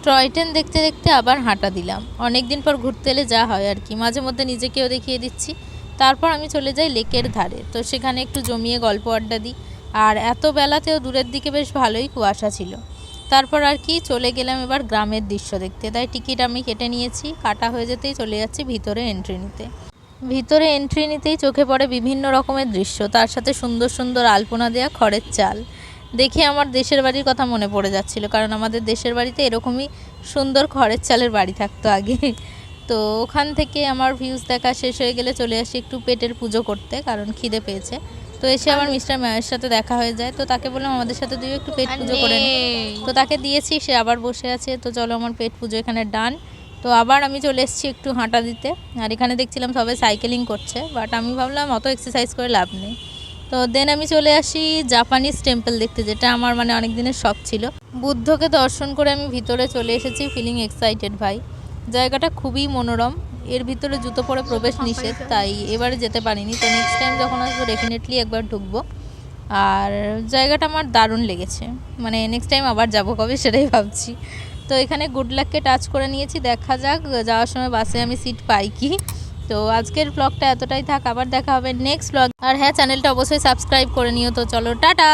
Toy train দেখতে দেখতে আবার হাঁটা দিলাম। অনেক দিন পর ঘুরতে এলে যা হয় আর কি, মাঝে মধ্যে নিজেকেও দেখিয়ে দিচ্ছি। তারপর আমি চলে যাই লেকের ধারে, তো সেখানে একটু জমিয়ে গল্প আড্ডা দিই। আর এত বেলাতেও দূরের দিকে বেশ ভালোই কুয়াশা ছিল। তারপর আর কি চলে গেলাম এবার গ্রামের দৃশ্য দেখতে, তাই টিকিট আমি কেটে নিয়েছি। কাটা হয়ে যেতেই চলে যাচ্ছি ভিতরে এন্ট্রি নিতে। ভিতরে এন্ট্রি নিতেই চোখে পড়ে বিভিন্ন রকমের দৃশ্য, তার সাথে সুন্দর সুন্দর আলপনা দেওয়া খড়ের চাল দেখে আমার দেশের বাড়ির কথা মনে পড়ে যাচ্ছিল, কারণ আমাদের দেশের বাড়িতে এরকমই সুন্দর খড়ের চালের বাড়ি থাকতো আগে। তো ওখান থেকে আমার ভিউজ দেখা শেষ হয়ে গেলে চলে আসি একটু পেটের পুজো করতে, কারণ খিদে পেয়েছে। তো এসে আমার মিস্টার মায়ের সাথে দেখা হয়ে যায়, তো তাকে বললাম আমাদের সাথে তুই একটু পেট পুজো করে নে। তো তাকে দিয়েছি, সে আবার বসে আছে। তো চলো আমার পেট পুজো এখানে ডান। তো আবার আমি চলে এসেছি একটু হাঁটা দিতে। আর এখানে দেখছিলাম সবাই সাইকেলিং করছে, বাট আমি ভাবলাম অত এক্সারসাইজ করে লাভ নেই। তো দেন আমি চলে আসি জাপানিজ টেম্পল দেখতে, যেটা আমার মানে অনেক দিনের শখ ছিল। বুদ্ধকে দর্শন করে আমি ভিতরে চলে এসেছি, ফিলিং এক্সাইটেড ভাই। জায়গাটা খুবই মনোরম। এর ভিতরে জুতো পরে প্রবেশ নিষেধ, তাই এবারে যেতে পারিনি। তো নেক্সট টাইম যখন আসবো ডেফিনেটলি একবার ঢুকবো। আর জায়গাটা আমার দারুণ লেগেছে, মানে নেক্সট টাইম আবার যাবো কবে সেটাই ভাবছি। তো এখানে গুড লাককে টাচ করে নিয়েছি, দেখা যাক যাওয়ার সময় বাসে আমি সিট পাই কি। তো আজকের ব্লগটা এতটাই থাক, আবার দেখা হবে নেক্সট ব্লগ। আর হ্যাঁ, চ্যানেলটা অবশ্যই সাবস্ক্রাইব করে নিও। তো চলো টাটা।